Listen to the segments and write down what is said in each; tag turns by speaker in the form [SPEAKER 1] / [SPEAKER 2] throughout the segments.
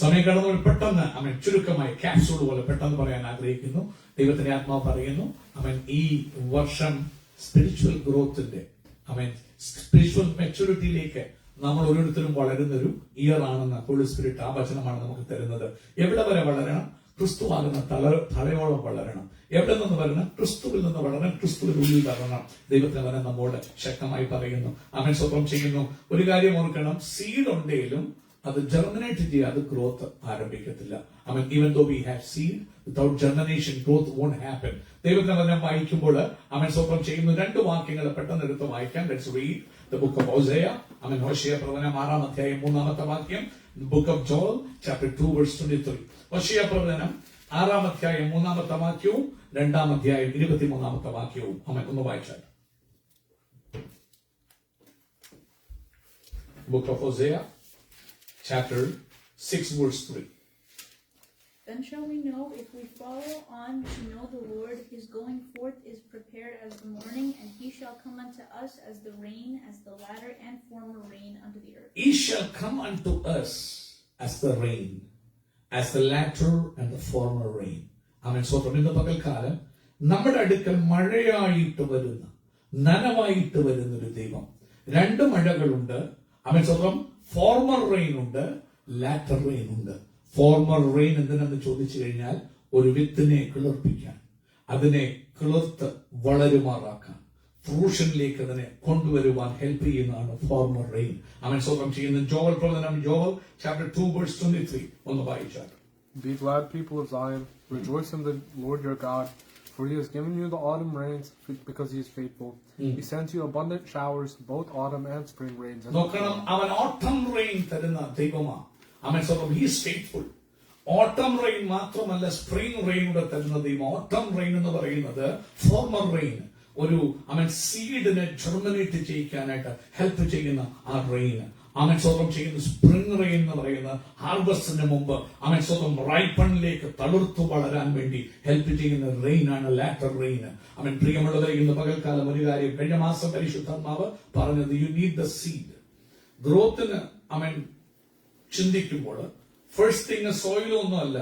[SPEAKER 1] സമയം കടന്നു പെട്ടെന്ന് അവൻ ചുരുക്കമായി ക്യാപ്സൂൾ പോലെ പെട്ടെന്ന് പറയാൻ ആഗ്രഹിക്കുന്നു. ദൈവത്തിന്റെ ആത്മാവ് പറയുന്നു, അവൻ ഈ വർഷം സ്പിരിച്വൽ ഗ്രോത്തിന്റെ സ്പിരിച്വൽ മെച്യൂരിറ്റിയിലേക്ക് നമ്മൾ ഓരോരുത്തരും വളരുന്ന ഒരു ഇയർ ആണെന്ന് ഹോളി സ്പിരിറ്റ് ആ വചനമാണ് നമുക്ക് തരുന്നത്. എവിടെ വരെ വളരണം? ക്രിസ്തുവാകുന്ന തലയോളം വളരണം. എവിടെ നിന്ന് വരണം? ക്രിസ്തുവിൽ നിന്ന് വളരണം, ക്രിസ്തുവിൽ ഉള്ളിൽ വളരണം. ദൈവത്തിന് വരെ നമ്മോട് ശക്തമായി പറയുന്നു. അവൻ സ്വപ്നം ചെയ്യുന്നു. ഒരു കാര്യം ഓർക്കണം, സീഡ് ഉണ്ടെങ്കിലും അത് ജെർമിനേറ്റ് ചെയ്യാതെ ഗ്രോത്ത് ആരംഭിക്കത്തില്ല. Even though we have seed, without germination growth won't happen. ദൈവത്തിന്റെ വചനം വായിക്കുമ്പോൾ അവൻ സ്വപ്നം ചെയ്യുന്നു. 2 വാക്യങ്ങൾ പെട്ടെന്ന് എടുത്ത് വായിക്കാം. Let's read the book of Hosea. ഹോശേയ പ്രവചനം 6-ാം അധ്യായം 3-ാമത്തെ വാക്യം. Book of Joel chapter 2 verse 23. ഹോശേയ പ്രവചനം 6-ാം അധ്യായം 3-ാമത്തെ വാക്യവും 2-ാം അധ്യായം 23-ാമത്തെ വാക്യവും ഒന്ന് വായിച്ചാൽ. Book of Hosea chapter 6 verse 3.
[SPEAKER 2] Then shall we know, if we follow on to know the Lord, his going forth is prepared as the morning, and he shall come unto us as the rain, as the latter and former rain unto the earth.
[SPEAKER 1] He shall come unto us as the rain, as the latter and the former rain. സ്വന്തം ഇന്ന് പകൽക്കാലം നമ്മുടെ അടുക്കൽ മഴയായിട്ട് വരുന്ന, നനവായിട്ട് വരുന്ന ഒരു ദൈവം. 2 മഴകളുണ്ട്. സ്വന്തം ഫോർമർ റെയിൻ ഉണ്ട്, ലാറ്റർ റെയിൻ ഉണ്ട്. ഫോർമർ റെയിൻ എന്തിനെന്ന് ചോദിച്ചു കഴിഞ്ഞാൽ ഒരു വിത്തിനെ കിളിർപ്പിക്കാൻ, അതിനെ കിളിർത്ത് വളരുമാറാക്കാൻ, ഫ്രൂഷനിലേക്ക് അതിനെ കൊണ്ടുവരുവാൻ ഹെൽപ്പ് ചെയ്യുന്നതാണ് ഫോർമർ റെയിൻ. സ്വന്തം ചെയ്യുന്ന ജോവൽ പ്രവചനം, ജോവൽ ചാപ്റ്റർ 2 വേഴ്സ് 23 ഒന്ന് വായിച്ചാൽ.
[SPEAKER 3] Be glad, people of Zion, rejoice in the Lord your God, for he has given you the autumn rains because he is faithful. He sends you abundant showers, both autumn and spring rains.
[SPEAKER 1] നോക്കണം, അവൻ ഓട്ടം rain തരുന്ന ദൈവമാണ്. സ്വന്തം he is faithful. ഓട്ടം rain മാത്രമല്ല, spring rain കൂടെ തരുന്ന ദൈവം. ഓട്ടം റെയിൻ എന്ന് പറയുന്നത് ഫോർമർ റെയിൻ, ഒരു സീഡിനെ ജെർമിനേറ്റ് ചെയ്യിക്കാനായിട്ട് ഹെൽപ്പ് ചെയ്യുന്ന ആ റെയിൻ. സ്വന്തം ചെയ്യുന്ന സ്പ്രിംഗ് റെയിൻ എന്ന് പറയുന്നത് ഹാർവസ്റ്റിന് മുമ്പ് സ്വന്തം റൈപ്പണിലേക്ക് തളിർത്തു വളരാൻ വേണ്ടി ഹെൽപ്പ് ചെയ്യുന്ന റെയിൻ ആണ് ലാറ്റർ റെയിൻ. പ്രിയമുള്ളവരെ, ഇന്ന് പകൽക്കാലം ഒരു കാര്യം, കഴിഞ്ഞ മാസം പരിശുദ്ധാത്മാവ് പറഞ്ഞത്, യു നീഡ് ദ സീഡ്. ഗ്രോത്തിന് ചിന്തിക്കുമ്പോൾ ഫസ്റ്റ് തിങ് സോയിലൊന്നും അല്ല,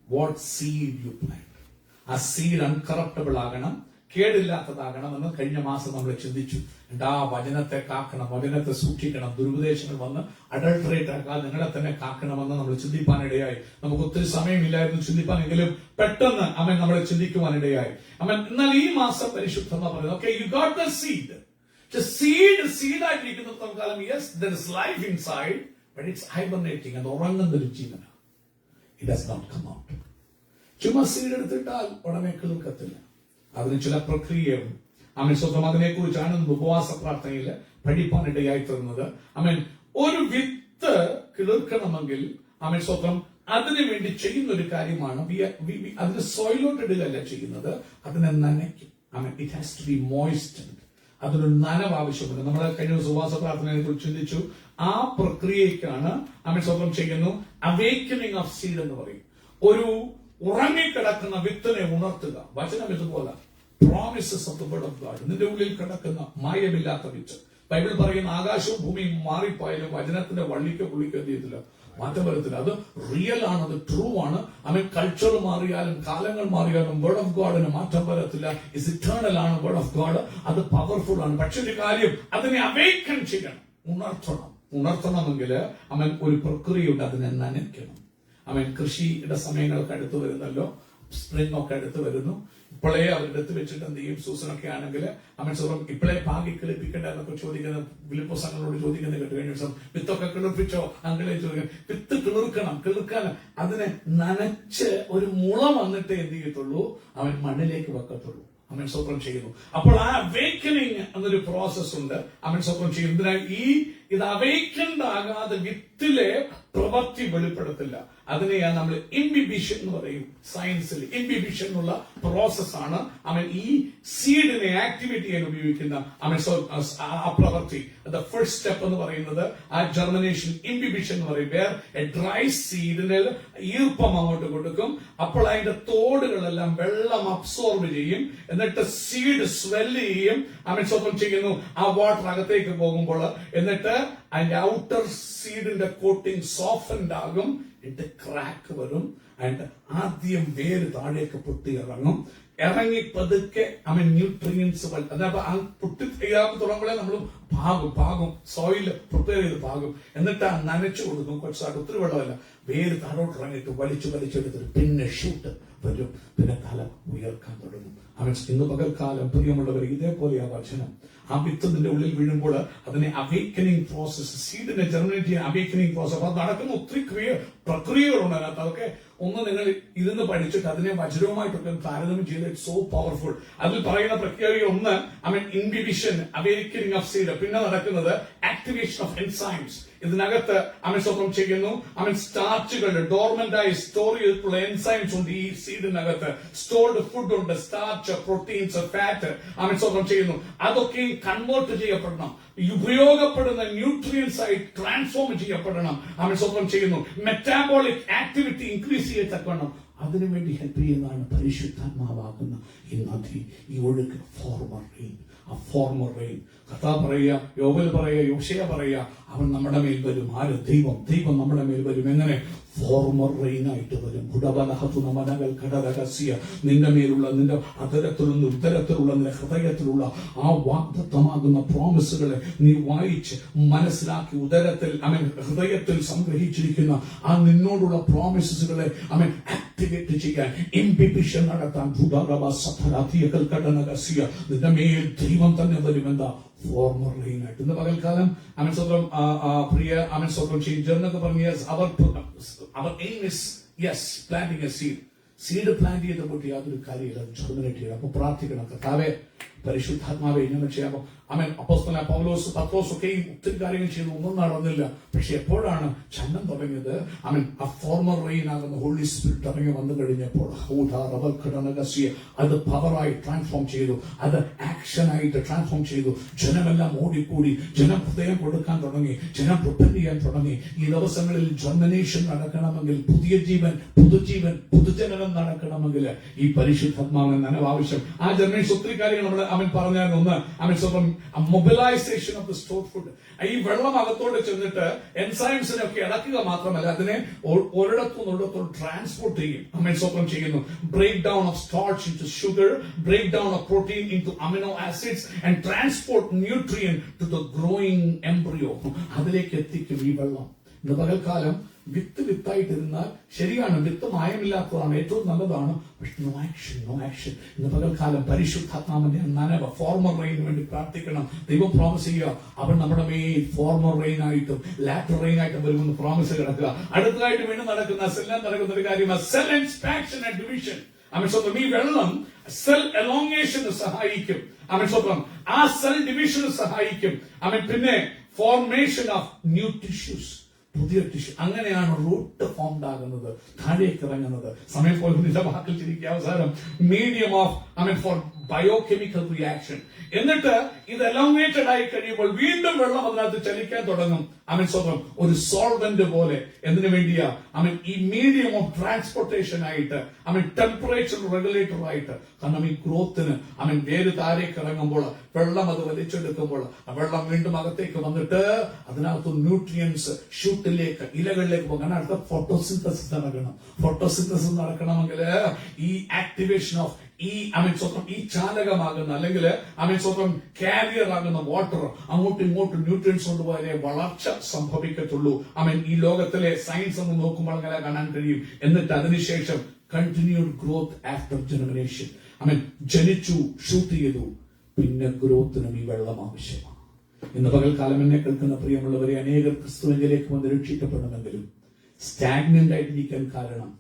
[SPEAKER 1] വാട്ട് സീഡ് യു പ്ലാന്റ്. ആ സീഡ് അൺകറപ്റ്റബിൾ ആകണം, കേടില്ലാത്തതാകണമെന്ന് കഴിഞ്ഞ മാസം നമ്മൾ ചിന്തിച്ചു. ആ വചനത്തെ കാക്കണം, വചനത്തെ സൂക്ഷിക്കണം, ദുരുപദേശങ്ങൾ വന്ന് അഡൾട്ടറേറ്റ് ആക്കാൻ നിങ്ങളെ തന്നെ കാക്കണമെന്ന് നമ്മൾ ചിന്തിപ്പാനിടയായി. നമുക്ക് ഒത്തിരി സമയമില്ലായിരുന്നു ചിന്തിപ്പാനെങ്കിലും പെട്ടെന്ന് നമ്മളെ ചിന്തിക്കുവാനിടയായി. എന്നാൽ ഈ മാസം പരിശുദ്ധത പറയുന്നത്, okay, you got the seed. സീഡായിട്ടിരിക്കുന്ന തൽക്കാലം, yes, there is life inside, but it's hibernating. അത് ഉറങ്ങുന്ന ഒരു ജീവനാണ്. It does not come out. ചുമ്മാ സീഡ് എടുത്തിട്ടാൽ ഉടനെ കിളുക്കത്തില്ല. അതിന് ചില പ്രക്രിയയും സ്വന്തം അതിനെക്കുറിച്ചാണ് ഉപവാസ പ്രാർത്ഥനയിൽ പഠിപ്പാനിടയായി തീർന്നത്. ഒരു വിത്ത് കിളിർക്കണമെങ്കിൽ സ്വന്തം അതിനു വേണ്ടി ചെയ്യുന്ന ഒരു കാര്യമാണ്, അതിന് സോയിലോട്ട് ഇടുകയല്ല ചെയ്യുന്നത്, അതിനെ നനയ്ക്കും. It has to be moisted. അതിനൊരു നനവ് ആവശ്യമുണ്ട്. നമ്മൾ കഴിഞ്ഞ ദിവസം ഉപവാസ പ്രാർത്ഥനയെ കുറിച്ച് ചിന്തിച്ചു. ആ പ്രക്രിയക്കാണ് സ്വന്തം ചെയ്യുന്നു അവേക്കനിങ് ഓഫ് സീഡ് എന്ന് പറയും. ഒരു ഉറങ്ങിക്കിടക്കുന്ന വിത്തിനെ ഉണർത്തുക. വചനം ഇതുപോലെ, promises of the word of God. നിന്റെ ഉള്ളിൽ കിടക്കുന്ന മായമില്ലാത്ത വിത്ത്. ബൈബിൾ പറയുന്ന ആകാശവും ഭൂമിയും മാറിപ്പോയാലും വചനത്തിന്റെ വള്ളിക്കോ പുള്ളിക്കോ എന്ത് ചെയ്തില്ല, മാറ്റം വരത്തില്ല. അത് റിയൽ ആണ്, അത് ട്രൂ ആണ്. കൾച്ചർ മാറിയാലും കാലങ്ങൾ മാറിയാലും വേർഡ് ഓഫ് ഗോഡിന് മാറ്റം വരത്തില്ല. ഇസ് ഇറ്റേണൽ ആണ് വേർഡ് ഓഫ് ഗോഡ്. അത് പവർഫുൾ ആണ്. പക്ഷെ ഒരു കാര്യം, അതിനെ അവേക്കൻ ചെയ്യണം, ഉണർത്തണമെങ്കിൽ ഒരു പ്രക്രിയയുണ്ട്, അതിനെ നനയ്ക്കണം. കൃഷിയുടെ സമയങ്ങളൊക്കെ അടുത്ത് വരുന്നല്ലോ, സ്പ്രിംഗ് ഒക്കെ അടുത്ത് വരുന്നു. ഇപ്പോഴേ അവരെടുത്ത് വെച്ചിട്ട് എന്ത് ചെയ്യും, സൂസനൊക്കെ ആണെങ്കിൽ സ്വന്തം ഇപ്പോഴേ ഭാഗി കിളിപ്പിക്കണ്ട എന്നൊക്കെ ചോദിക്കുന്ന ഫിലിപ്പോസ് അങ്ങളോട് ചോദിക്കുന്നത് കേട്ടു. കഴിഞ്ഞ ദിവസം വിത്തൊക്കെ കിളിർപ്പിച്ചോ അങ്ങളെ ചോദിക്കണം. വിത്ത് കിളിർക്കാൻ അതിനെ നനച്ച് ഒരു മുള വന്നിട്ട് എന്ത് ചെയ്യത്തുള്ളൂ, മണ്ണിലേക്ക് വെക്കത്തുള്ളൂ. സ്വപ്നം ചെയ്യുന്നു. അപ്പോൾ ആ അവേക്കനിങ് എന്നൊരു പ്രോസസ് ഉണ്ട്. സ്വപ്നം ചെയ്യുന്നതിനാൽ ഇത് അവൈക്കൻഡ് ആകാതെ വിത്തിലെ പ്രവൃത്തി വെളിപ്പെടുത്തില്ല. അതിനെയാണ് നമ്മൾ ഇംബിബിഷൻ എന്ന് പറയും സയൻസിൽ. ഇംബിബിഷൻ എന്നുള്ള പ്രോസസ്സാണ് ഈ സീഡിനെ ആക്ടിവേറ്റ് ചെയ്യാൻ ഉപയോഗിക്കുന്ന ആ പ്രവൃത്തി. ദ ഫസ്റ്റ് സ്റ്റെപ്പ് എന്ന് പറയുന്നത് ആ ജെർമിനേഷൻ, ഇംബിബിഷൻ എന്ന് പറയും. വേർ എ ഡ്രൈ സീഡിന് ഈർപ്പം അങ്ങോട്ട് കൊടുക്കും. അപ്പോൾ അതിന്റെ തോടുകളെല്ലാം വെള്ളം അബ്സോർബ് ചെയ്യും. എന്നിട്ട് സീഡ് സ്വെല്ല് ചെയ്യും. സ്വന്തം ചെയ്യുന്നു. ആ വാട്ടർ അകത്തേക്ക് പോകുമ്പോൾ എന്നിട്ട് എന്നിട്ട് അതിന്റെ ഔട്ടർ സീഡിന്റെ കോട്ടിംഗ് സോഫൻഡ് ആകും, എന്നിട്ട് ക്രാക്ക് വരും, അതിന്റെ ആദ്യം വേര് താഴേക്ക് പൊട്ടി ഇറങ്ങും, ഇറങ്ങി പതുക്കെ ന്യൂട്രിയൻസ് അതായത് ആ പൊട്ടി തയ്യാറാക്കി തുടങ്ങുമ്പോഴേ നമ്മൾ പാകും സോയിൽ പ്രിപ്പയർ ചെയ്ത് പാകും, എന്നിട്ട് നനച്ചു കൊടുക്കും. കുറച്ചായിട്ട് ഒത്തിരി വെള്ളമല്ല, വേര് താഴോട്ട് ഇറങ്ങിയിട്ട് വലിച്ചെടുത്തിട്ട് പിന്നെ ഷൂട്ട് വരും, പിന്നെ തല ഉയർക്കാൻ തുടങ്ങും. ഇന്ന് പകൽക്കാലം പ്രിയമുള്ളവർ ഇതേപോലെ ആ വചനം ആ വിത്ത് നിന്റെ ഉള്ളിൽ വീഴുമ്പോൾ അതിനെ അവേക്കനിങ് പ്രോസസ്, സീഡിനെ ജനറേറ്റ് ചെയ്യാൻ അവേക്കനിങ് പ്രോസസ്, അപ്പൊ നടക്കുന്ന ഒത്തിരി പ്രക്രിയകളുണ്ട് അതിനകത്ത്. അതൊക്കെ ഒന്ന് നിങ്ങൾ ഇരുന്ന് പഠിച്ചിട്ട് അതിനെ വജ്രവുമായിട്ടൊക്കെ താരതമ്യം ചെയ്ത് ഇറ്റ്സ് സോ പവർഫുൾ. അതിൽ പറയുന്ന പ്രക്രിയ ഒന്ന് ഇൻഹിബിഷൻ, അവേക്കനിങ് ഓഫ് സീഡ്, പിന്നെ നടക്കുന്നത് ആക്ടിവേഷൻ ഓഫ് എൻസൈംസ്. ഇതിനകത്ത് സ്വന്തം ചെയ്യുന്നു സ്റ്റാർച്ചുകൾ, ഡോർമെന്റ് ആയി സ്റ്റോർ ചെയ്തിട്ടുള്ള എൻസൈംസ് ഉണ്ട് ഈ സീഡിനകത്ത്, സ്റ്റോർഡ് ഫുഡ് ഉണ്ട്, സ്റ്റാർച്ച്, പ്രോട്ടീൻസ്, ഫാറ്റ് സ്വന്തം ചെയ്യുന്നു. അതൊക്കെ കൺവേർട്ട് ചെയ്യപ്പെടണം, ഉപയോഗപ്പെടുന്ന ന്യൂട്രിയൻസ് ആയി ട്രാൻസ്ഫോം ചെയ്യപ്പെടണം. സ്വന്തം ചെയ്യുന്നു. മെറ്റാബോളിക് ആക്ടിവിറ്റി ഇൻക്രീസ് ചെയ്യത്തക്കണം. അതിനുവേണ്ടി ഹെൽപ്പ് ചെയ്യുന്നതാണ് പരിശുദ്ധാത്മാവാകുന്ന ഈ നദി, ഈ ഒഴുക്ക്. ഫോർമർ റെയിൻ കർത്താവ് പറയുക, യോബേൽ പറയുക, യോശയ പറയുക, അവൻ നമ്മുടെ മേൽ വരും. ആര്? ദൈവം നമ്മുടെ മേൽ വരും. എങ്ങനെ? ഫോർമർ റെയിൻ ആയിട്ട് വരും. നിന്റെ മേലുള്ള, നിന്റെ അധരത്തിലുള്ള, ഉദരത്തിലുള്ള, നിന്റെ ഹൃദയത്തിലുള്ള ആ വാഗ്ദത്തമാകുന്ന പ്രോമിസുകളെ നീ വായിച്ച് മനസ്സിലാക്കി ഉദരത്തിൽ ഹൃദയത്തിൽ സംഗ്രഹിച്ചിരിക്കുന്ന ആ നിന്നോടുള്ള പ്രോമിസുകളെ ആക്ടിവേറ്റ് ചെയ്യാൻ, ഇംബിബിഷൻ നടത്താൻ നിന്റെ മേൽ ദൈവം തന്നെ വരുമെന്ന ഫോർമർ റെയിൻ ആയിട്ട്. ഇന്ന് പകൽക്കാലം സ്വന്തം ചെയ്യുന്നൊക്കെ പറഞ്ഞ അവർ aim is planting a seed. Seed plant ചെയ്ത പൊട്ടി യാതൊരു കാര്യമില്ല, അത് ജെർമിനേറ്റ് ചെയ്യണം. അപ്പൊ പ്രാർത്ഥിക്കണം, കർത്താവേ പരിശുദ്ധാത്മാവെ ഇങ്ങനെ ചെയ്യാമോ? അപ്പോസ്തലനായ പൗലോസ്, പത്രോസ് ഒക്കെയും ഒത്തിരി കാര്യങ്ങൾ ചെയ്തു, ഒന്നും നടന്നില്ല. പക്ഷെ എപ്പോഴാണ് ചലനം തുടങ്ങിയത്? ആ ഫോർമർ റെയിൻ ആകുന്ന ഹോളി സ്പിരിറ്റ് ഇറങ്ങി വന്നു കഴിഞ്ഞപ്പോൾ അത് പവറായി ട്രാൻസ്ഫോം ചെയ്തു, അത് ആക്ഷനായിട്ട് ട്രാൻസ്ഫോം ചെയ്തു. ജനമെല്ലാം ഓടിക്കൂടി, ജനം ഹൃദയം കൊടുക്കാൻ തുടങ്ങി, ജനം പ്രിപ്പയർ ചെയ്യാൻ തുടങ്ങി. ഈ ദിവസങ്ങളിൽ ജർമിനേഷൻ നടക്കണമെങ്കിൽ, പുതിയ ജീവൻ, പുതുജനനം നടക്കണമെങ്കിൽ ഈ പരിശുദ്ധാത്മാവിന് നനവ് ആവശ്യം. ആ ജർമിനേഷൻ ഒത്തിരി കാര്യങ്ങൾ നമ്മൾ പറഞ്ഞായിരുന്നു. ഒന്ന് സ്വന്തം mobilisation of the store food. ഈ വെള്ളം അകത്തോട്ട് ചെന്നിട്ട് എൻസൈംസിനൊക്കെ ഇളക്കുക മാത്രമല്ല, അതിനെ ഒരിടത്തുനിന്ന് ട്രാൻസ്പോർട്ട് ചെയ്യും. സ്വന്തം ചെയ്യുന്നു. Break down of starch into sugar, break down of protein into amino acids and transport nutrient to the growing embryo. അതിലേക്ക് എത്തിക്കും ഈ വെള്ളം. ഇന്ന് പകൽക്കാലം വിത്തായിട്ടിരുന്നാൽ ശരിയാണ്, വിത്ത് മായമില്ലാത്തതാണ്, ഏറ്റവും നല്ലതാണ്. പക്ഷെ നോ ആക്ഷൻ. ഇന്ന് പകൽക്കാലം പരിശുദ്ധാത്മാവിന്റെ നനവ്, ഫോർമർ റെയിന് വേണ്ടി പ്രാർത്ഥിക്കണം. ദൈവം പ്രോമിസ് ചെയ്യുക, അവൻ നമ്മുടെ മേൽ ഫോർമർ റെയിൻ ആയിട്ടും ലാറ്റർ റെയിൻ ആയിട്ടും വരുമെന്ന് പ്രോമിസ് കിടക്കുക. അടുത്തതായിട്ട് വീണ്ടും നടക്കുന്ന ഒരു കാര്യമാണ് സെൽ എക്സ്പാൻഷൻ ആൻഡ് ഡിവിഷൻ. സ്വന്തം ഈ വെള്ളം സെൽ എലോങ്ങേഷന് സഹായിക്കും. സ്വന്തം ആ സെൽ ഡിവിഷന് സഹായിക്കും. പിന്നെ ഫോർമേഷൻ ഓഫ് ന്യൂ ടിഷ്യൂസ്, പുതിയ ടിഷ്യൂ. അങ്ങനെയാണ് റൂട്ട് ഫോംഡ് ആകുന്നത്, താഴേക്ക് ഇറങ്ങുന്നത്. സമയം പോലെ നിന്റെ വാക്കിൽ ചിരിക്കുക. അവസാനം medium of for biochemical reaction. എന്നിട്ട് ഇത് എലോങ്ങേറ്റഡ് ആയി കഴിയുമ്പോൾ വീണ്ടും വെള്ളം അതിനകത്ത് ചലിക്കാൻ തുടങ്ങും. സ്വന്തം ഒരു സോൾവെന്റ് പോലെ. എന്തിനു വേണ്ടിയാ? ഈ മീഡിയം ഓഫ് ട്രാൻസ്പോർട്ടേഷൻ ആയിട്ട്, ടെമ്പറേച്ചർ റെഗുലേറ്റർ ആയിട്ട്. കാരണം ഈ ഗ്രോത്തിന് വേര് താഴേക്ക് ഇറങ്ങുമ്പോൾ, വെള്ളം അത് വലിച്ചെടുക്കുമ്പോൾ, വെള്ളം വീണ്ടും അകത്തേക്ക് വന്നിട്ട് അതിനകത്ത് ന്യൂട്രിയൻസ് ഷൂട്ടിലേക്ക്, ഇലകളിലേക്ക് പോകാൻ അടുത്ത ഫോട്ടോസിന്തസിസ് നടക്കണം. ഫോട്ടോസിന്തസിസ് നടക്കണമെങ്കിൽ ഈ ആക്ടിവേഷൻ ഓഫ് ഈ ചാലകമാകുന്ന, അല്ലെങ്കിൽ സ്വന്തം കാരിയർ ആകുന്ന വാട്ടർ അങ്ങോട്ടും ഇങ്ങോട്ടും ന്യൂട്രിയൻസ് കൊണ്ടുപോയാലേ വളർച്ച സംഭവിക്കത്തുള്ളൂ. ഈ ലോകത്തിലെ സയൻസ് ഒന്ന് നോക്കുമ്പോൾ അങ്ങനെ കാണാൻ കഴിയും. എന്നിട്ട് അതിനുശേഷം കണ്ടിന്യൂഡ് ഗ്രോത്ത് ആഫ്റ്റർ ജനറേഷൻ. ജനിച്ചു, ഷൂട്ട് ചെയ്തു, പിന്നെ ഗ്രോത്തിനും ഈ വെള്ളം ആവശ്യമാണ്. ഇന്ന് പകൽക്കാലം എന്നെ കേൾക്കുന്ന പ്രിയമുള്ളവരെ, അനേകർ ക്രിസ്തുവിലേക്ക് വന്ന് രക്ഷിക്കപ്പെടുമെങ്കിലും സ്റ്റാഗ്നന്റ് ആയിട്ടിരിക്കാൻ കാരണം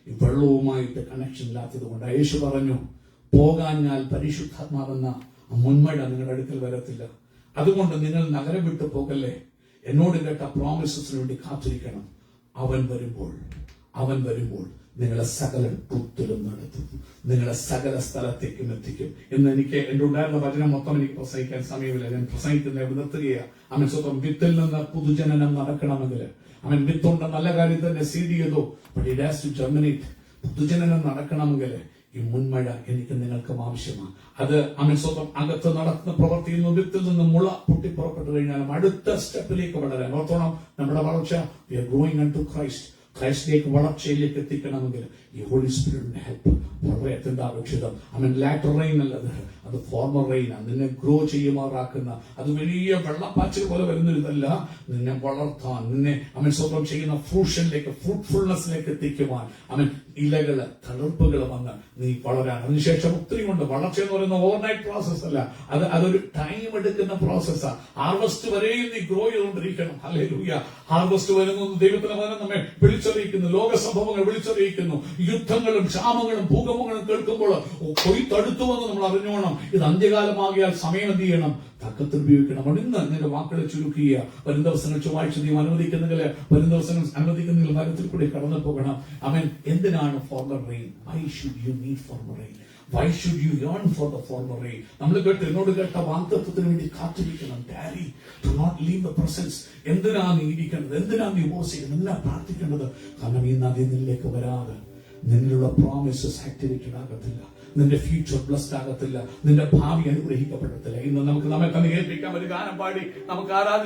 [SPEAKER 1] ഈ വെള്ളവുമായിട്ട് കണക്ഷൻ ഇല്ലാത്തത് കൊണ്ട്. യേശു പറഞ്ഞു, പോകാഞ്ഞാൽ പരിശുദ്ധാത്മാവെന്ന മുൻമഴ നിങ്ങളുടെ അടുക്കൽ വരത്തില്ല. അതുകൊണ്ട് നിങ്ങൾ നഗരം വിട്ടു പോകല്ലേ. എന്നോട് കേട്ട പ്രോമിസസിന് വേണ്ടി കാത്തിരിക്കണം. അവൻ വരുമ്പോൾ നിങ്ങളെ സകല ട്രൂത്തിലും നടത്തും, നിങ്ങളെ സകല സ്ഥലത്തേക്കും എത്തിക്കും. ഇന്ന് എനിക്ക് എന്റെ ഉണ്ടായിരുന്ന വചനം മൊത്തം എനിക്ക് പ്രസംഗിക്കാൻ സമയമില്ല. ഞാൻ പ്രസംഗിക്കുന്ന നിർത്തുകയാണ്. സ്വന്തം വിത്തിൽ നിന്ന് പുതുജനനം നടക്കണമെങ്കിൽ, വിത്തുണ്ട്, നല്ല കാര്യം തന്നെ സീഡ് ചെയ്തു, but it has to germinate. പുതുജനനം നടക്കണമെങ്കിൽ ഈ മുൻമഴ എനിക്ക് നിങ്ങൾക്കും ആവശ്യമാണ്. അത് അമേൻ സ്വന്തം അകത്ത് നടക്കുന്ന പ്രവൃത്തിയിൽ നിന്ന് വിത്തിൽ നിന്ന് മുള പൊട്ടിപ്പുറപ്പെട്ടു കഴിഞ്ഞാലും അടുത്ത സ്റ്റെപ്പിലേക്ക് വളരാൻ ഓർത്തോണം. നമ്മുടെ വളർച്ച we are growing unto ക്രൈസ്റ്റിലേക്ക് വളർച്ചയിലേക്ക് എത്തിക്കണമെങ്കിൽ ഈ ഹോളി സ്പിരിറ്റിന്റെ ഹെൽപ്പ് വളരെ അത്യന്താപേക്ഷിതം. അവൻ ലാറ്റർ റെയിൻ അല്ലത്, അത് ഫോർമർ റെയിനാണ്. നിന്നെ ഗ്രോ ചെയ്യുമാറാക്കുന്ന, അത് വലിയ വെള്ളപ്പാച്ചിൽ പോലെ വരുന്നൊരിതല്ല, നിന്നെ വളർത്താൻ, നിന്നെ അവൻ സ്വന്തം ചെയ്യുന്ന ഫ്രൂഷനിലേക്ക്, ഫ്രൂട്ട്ഫുൾനെസ്സിലേക്ക് എത്തിക്കുവാൻ, അവൻ ഇലകള് തളിർപ്പുകൾ വന്ന് നീ വളരാൻ. അതിനുശേഷം ഒത്തിരി കൊണ്ട് വളർച്ച എന്ന് പറയുന്ന ഓവർനൈറ്റ് പ്രോസസ് അല്ല, അതൊരു ടൈം എടുക്കുന്ന പ്രോസസ്സാണ്. ഹാർവസ്റ്റ് വരെയും നീ ഗ്രോ ചെയ്തുകൊണ്ടിരിക്കണം. ഹല്ലേലൂയ. ഹാർവസ്റ്റ് വരുന്നു, ദൈവത്തിന്റെ വചനം നമ്മെ വിളിച്ചറിയിക്കുന്നു, ലോക സംഭവങ്ങൾ വിളിച്ചറിയിക്കുന്നു. യുദ്ധങ്ങളും ക്ഷാമങ്ങളും ഭൂകമ്പങ്ങളും കേൾക്കുമ്പോൾ കൊയ്ത്തടുത്തുവെന്ന് നമ്മൾ അറിഞ്ഞോണം. ഇത് അന്ത്യകാലമാകിയാൽ സമയം എന്ത് ചെയ്യണം? തക്കത്തിൽ ഉപയോഗിക്കണം. അപ്പോൾ ഇന്ന് നിന്റെ വാക്കുകളെ ചുരുക്കുക. വരും ദിവസങ്ങൾ ചൊവ്വാഴ്ച ദൈവം അനുവദിക്കുന്നെങ്കിൽ, വരും ദിവസങ്ങൾ അനുവദിക്കുന്നെങ്കിൽ മരത്തിൽ കൂടി കടന്നു പോകണം. അവൻ എന്തിനാണ് former rain? Why should you need former rain? Why should you yearn for the former rain? നമ്മൾ എന്നോട് കേട്ട വാഗ്ദത്തത്തിന് വേണ്ടി കാത്തിരിക്കണം. Daddy, do not leave the presence. എന്തിനാ നീ ഇരിക്കേണ്ടത്? എന്തിനാ നീ ഉപവസിക്കുന്നത്? എന്തിനാ പ്രാർത്ഥിക്കേണ്ടത്? കാരണം ഈ നദി നിന്നിലേക്ക് വരാതെ നിന്നിലുള്ള പ്രോമിസസ് ആക്ടിവേറ്റഡ് ആകത്തില്ല. നിന്റെ ഫ്യൂച്ചർ ബ്ലസ്ഡ് ആകത്തില്ല. നിന്റെ ഭാവി അനുഗ്രഹിക്കപ്പെടത്തില്ല. ഇന്ന് നമുക്ക് നമ്മെ തന്നെ ഏൽപ്പിക്കാൻ ഒരു ഗാനം പാടി നമുക്ക് ആരാധിച്ചു.